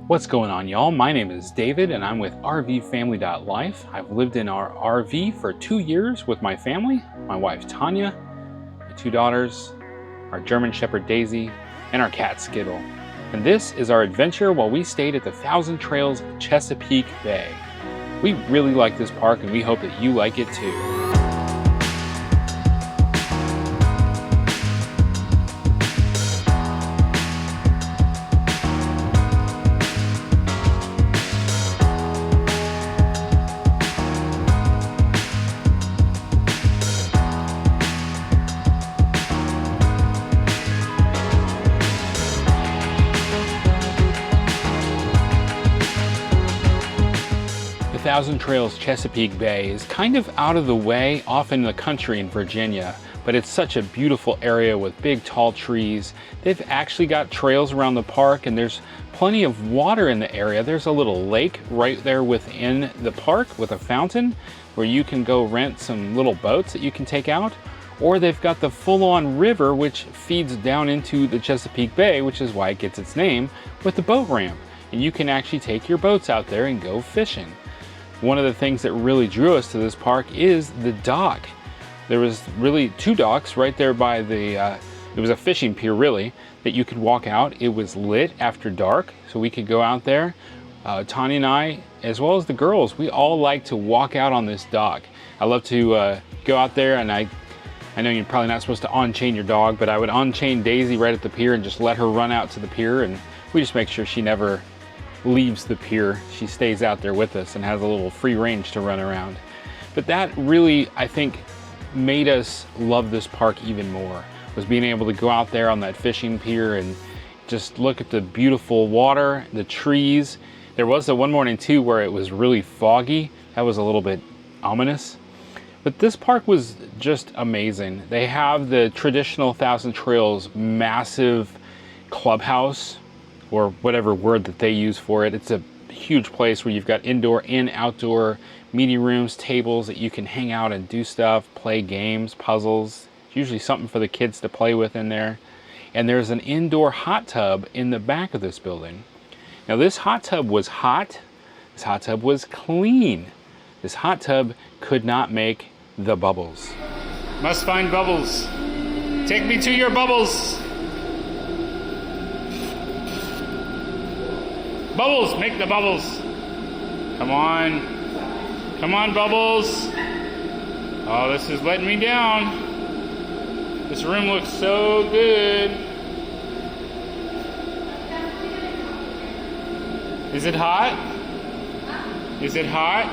What's going on, y'all? My name is David and I'm with RV Family.Life. I've lived in our RV for 2 years with my family, my wife Tanya, my 2 daughters, our German Shepherd Daisy, and our cat Skittle. And this is our adventure while we stayed at the Thousand Trails Chesapeake Bay. We really like this park and we hope that you like it too. Thousand Trails Chesapeake Bay is kind of out of the way, off in the country in Virginia, but it's such a beautiful area with big tall trees. They've actually got trails around the park and there's plenty of water in the area. There's a little lake right there within the park with a fountain where you can go rent some little boats that you can take out, or they've got the full-on river which feeds down into the Chesapeake Bay, which is why it gets its name, with the boat ramp, and you can actually take your boats out there and go fishing. One of the things that really drew us to this park is the dock. There was really 2 docks right there by the, it was a fishing pier really, that you could walk out. It was lit after dark, so we could go out there. Tanya and I, as well as the girls, we all like to walk out on this dock. I love to go out there, and I know you're probably not supposed to on-chain your dog, but I would on-chain Daisy right at the pier and just let her run out to the pier, and we just make sure she never leaves the pier. She stays out there with us and has a little free range to run around. But that really, I think, made us love this park even more, was being able to go out there on that fishing pier and just look at the beautiful water, the trees. There was one morning too where it was really foggy. That was a little bit ominous. But this park was just amazing. They have the traditional Thousand Trails massive clubhouse, or whatever word that they use for it. It's a huge place where you've got indoor and outdoor meeting rooms, tables that you can hang out and do stuff, play games, puzzles. It's usually something for the kids to play with in there. And there's an indoor hot tub in the back of this building. Now this hot tub was hot. This hot tub was clean. This hot tub could not make the bubbles. Must find bubbles. Take me to your bubbles. Bubbles, make the bubbles. Come on. Come on, Bubbles. Oh, this is letting me down. This room looks so good. Is it hot? Is it hot?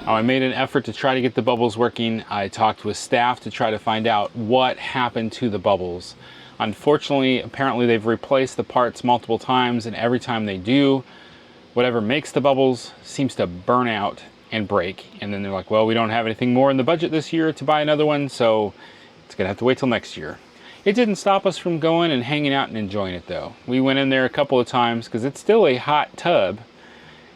Oh, I made an effort to try to get the bubbles working. I talked with staff to try to find out what happened to the bubbles. Unfortunately, apparently they've replaced the parts multiple times, and every time they do, whatever makes the bubbles seems to burn out and break. And then they're like, well, we don't have anything more in the budget this year to buy another one, so it's gonna have to wait till next year. It didn't stop us from going and hanging out and enjoying it though. We went in there a couple of times because it's still a hot tub,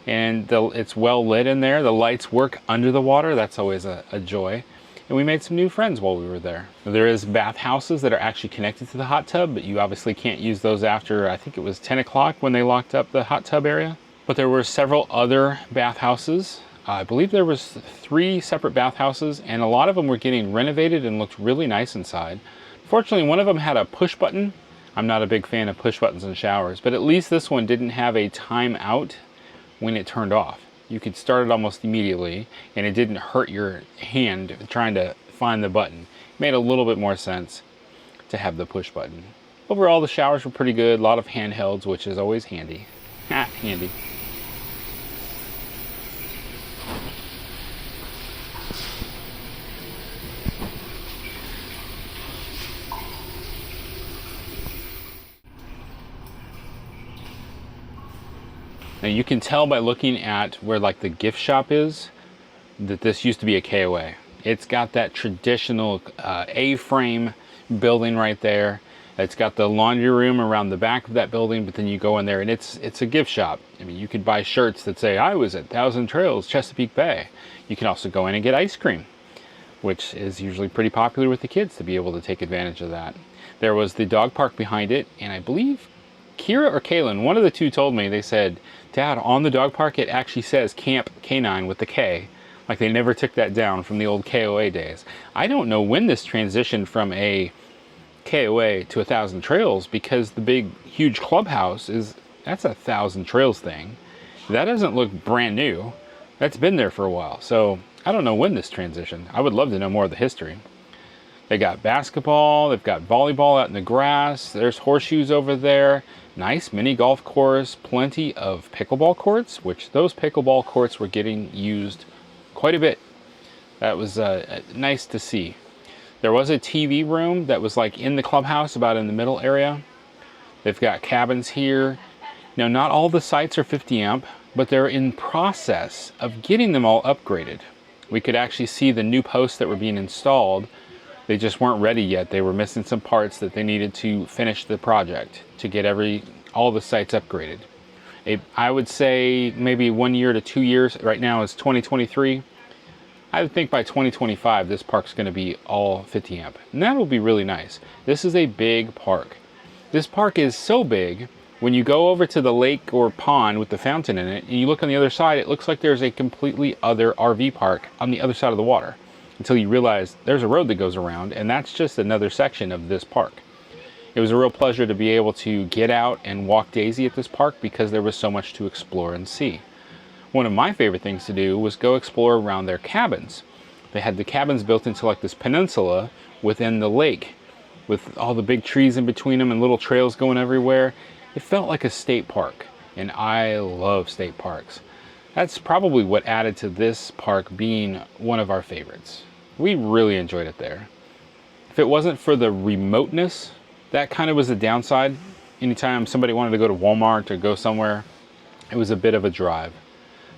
and it's well lit in there. The lights work under the water. That's always a joy. And we made some new friends while we were there. There is bath houses that are actually connected to the hot tub, but you obviously can't use those after, I think it was 10 o'clock when they locked up the hot tub area. But there were several other bath houses. I believe there was 3 separate bath houses, and a lot of them were getting renovated and looked really nice inside. Fortunately, one of them had a push button. I'm not a big fan of push buttons in showers, but at least this one didn't have a timeout when it turned off. You could start it almost immediately, and it didn't hurt your hand trying to find the button. It made a little bit more sense to have the push button. Overall, the showers were pretty good. A lot of handhelds, which is always handy. Handy. Now you can tell by looking at where like the gift shop is that this used to be a KOA. It's got that traditional A-frame building right there. It's got the laundry room around the back of that building, but then you go in there and it's a gift shop. I mean, you could buy shirts that say, I was at Thousand Trails, Chesapeake Bay. You can also go in and get ice cream, which is usually pretty popular with the kids to be able to take advantage of that. There was the dog park behind it, and I believe Kira or Kaylin, one of the two told me, they said, Dad, on the dog park it actually says Camp Canine with the K. Like they never took that down from the old KOA days. I don't know when this transitioned from a KOA to 1,000 Trails, because the big huge clubhouse that's a 1,000 Trails thing. That doesn't look brand new. That's been there for a while. So I don't know when this transitioned. I would love to know more of the history. They got basketball, they've got volleyball out in the grass, there's horseshoes over there, nice mini golf course, plenty of pickleball courts, which those pickleball courts were getting used quite a bit. That was nice to see. There was a TV room that was like in the clubhouse, about in the middle area. They've got cabins here. Now, not all the sites are 50 amp, but they're in process of getting them all upgraded. We could actually see the new posts that were being installed. They just weren't ready yet. They were missing some parts that they needed to finish the project to get all the sites upgraded. I would say maybe 1 year to 2 years. Right now is 2023. I would think by 2025 this park's going to be all 50 amp, and that will be really nice. This is a big park. This park is so big, when you go over to the lake or pond with the fountain in it and you look on the other side, it looks like there's a completely other RV park on the other side of the water, until you realize there's a road that goes around, and that's just another section of this park. It was a real pleasure to be able to get out and walk Daisy at this park because there was so much to explore and see. One of my favorite things to do was go explore around their cabins. They had the cabins built into like this peninsula within the lake, with all the big trees in between them and little trails going everywhere. It felt like a state park, and I love state parks. That's probably what added to this park being one of our favorites. We really enjoyed it there. If it wasn't for the remoteness, that kind of was the downside. Anytime somebody wanted to go to Walmart or go somewhere, it was a bit of a drive.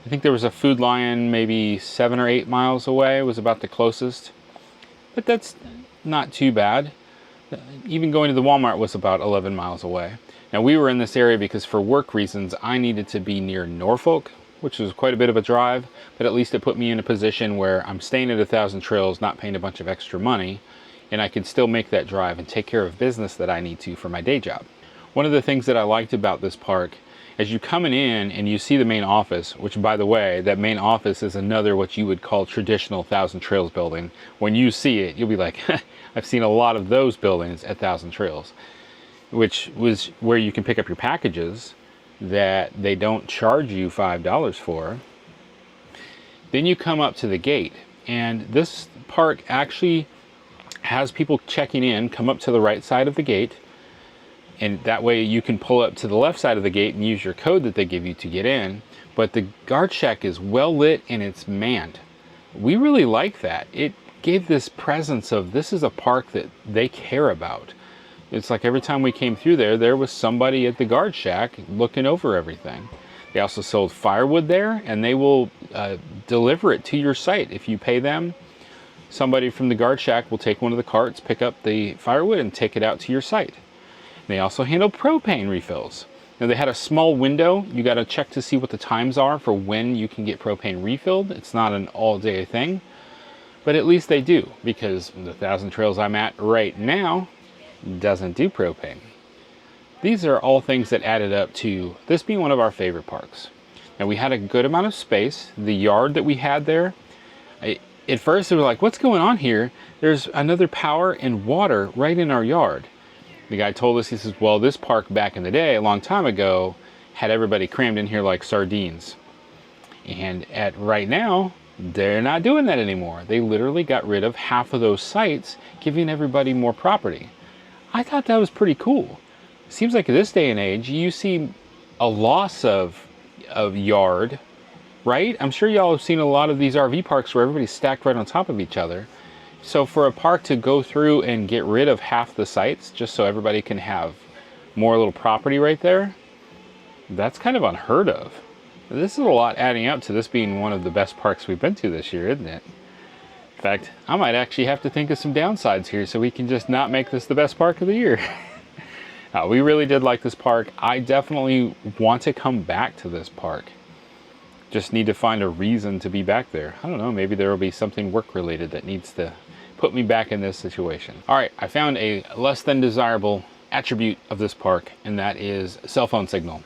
I think there was a Food Lion maybe 7 or 8 miles away, was about the closest. But that's not too bad. Even going to the Walmart was about 11 miles away. Now, we were in this area because for work reasons, I needed to be near Norfolk, which was quite a bit of a drive, but at least it put me in a position where I'm staying at 1,000 Trails, not paying a bunch of extra money, and I could still make that drive and take care of business that I need to for my day job. One of the things that I liked about this park, as you coming in and you see the main office, which by the way, that main office is another what you would call traditional 1,000 Trails building. When you see it, you'll be like, I've seen a lot of those buildings at 1,000 Trails, which was where you can pick up your packages that they don't charge you $5 for. Then you come up to the gate, and this park actually has people checking in come up to the right side of the gate, and that way you can pull up to the left side of the gate and use your code that they give you to get in. But the guard shack is well lit and it's manned. We really like that. It gave this presence of this is a park that they care about. It's like every time we came through there was somebody at the guard shack looking over everything. They also sold firewood there, and they will deliver it to your site. If you pay them, somebody from the guard shack will take one of the carts, pick up the firewood, and take it out to your site. They also handle propane refills. Now, they had a small window. You got to check to see what the times are for when you can get propane refilled. It's not an all-day thing, but at least they do, because the 1,000 Trails I'm at right now doesn't do propane. These are all things that added up to this being one of our favorite parks. Now, we had a good amount of space. The yard that we had there, at first it was like, what's going on here? There's another power and water right in our yard. The guy told us, he says, well, this park back in the day, a long time ago, had everybody crammed in here like sardines. And right now, they're not doing that anymore. They literally got rid of half of those sites, giving everybody more property. I thought that was pretty cool. Seems like in this day and age, you see a loss of yard, right? I'm sure y'all have seen a lot of these RV parks where everybody's stacked right on top of each other. So for a park to go through and get rid of half the sites just so everybody can have more little property right there, that's kind of unheard of. This is a lot adding up to this being one of the best parks we've been to this year, isn't it? In fact, I might actually have to think of some downsides here so we can just not make this the best park of the year. We really did like this park. I definitely want to come back to this park. Just need to find a reason to be back there. I don't know, maybe there will be something work related that needs to put me back in this situation. All right, I found a less than desirable attribute of this park, and that is cell phone signal.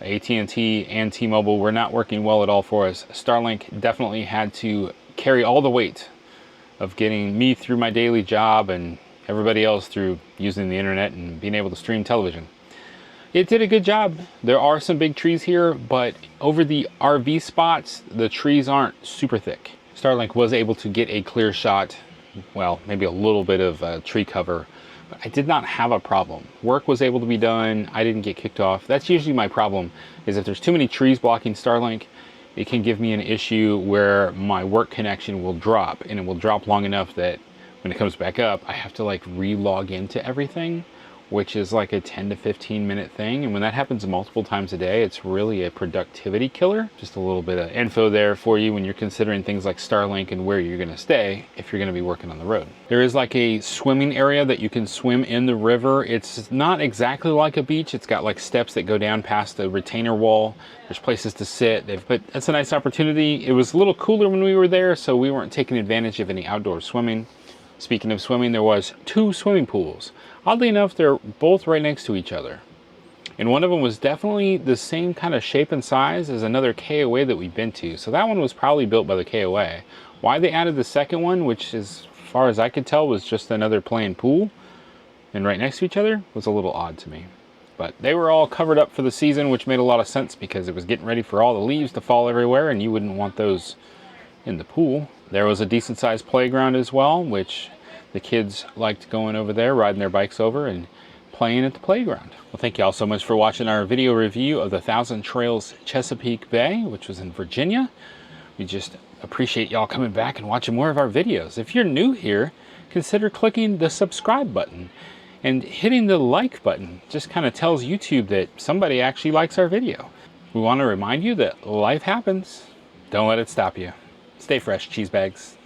AT&T and T-Mobile were not working well at all for us. Starlink definitely had to carry all the weight of getting me through my daily job and everybody else through using the internet and being able to stream television. It did a good job. There are some big trees here, but over the RV spots, the trees aren't super thick. Starlink was able to get a clear shot, well, maybe a little bit of tree cover, but I did not have a problem. Work was able to be done. I didn't get kicked off. That's usually my problem, is if there's too many trees blocking Starlink, it can give me an issue where my work connection will drop, and it will drop long enough that when it comes back up, I have to like re-log into everything, which is like a 10 to 15 minute thing. And when that happens multiple times a day, it's really a productivity killer. Just a little bit of info there for you when you're considering things like Starlink and where you're gonna stay if you're gonna be working on the road. There is like a swimming area that you can swim in the river. It's not exactly like a beach. It's got like steps that go down past the retainer wall. There's places to sit. But that's a nice opportunity. It was a little cooler when we were there, so we weren't taking advantage of any outdoor swimming. Speaking of swimming, there was 2 swimming pools. Oddly enough, they're both right next to each other. And one of them was definitely the same kind of shape and size as another KOA that we've been to. So that one was probably built by the KOA. Why they added the second one, which as far as I could tell was just another plain pool, and right next to each other, was a little odd to me. But they were all covered up for the season, which made a lot of sense because it was getting ready for all the leaves to fall everywhere, and you wouldn't want those in the pool. There was a decent sized playground as well, which the kids liked going over there, riding their bikes over and playing at the playground. Well, thank you all so much for watching our video review of the Thousand Trails Chesapeake Bay, which was in Virginia. We just appreciate y'all coming back and watching more of our videos. If you're new here, consider clicking the subscribe button and hitting the like button. Just kind of tells YouTube that somebody actually likes our video. We want to remind you that life happens. Don't let it stop you. Stay fresh, cheese bags.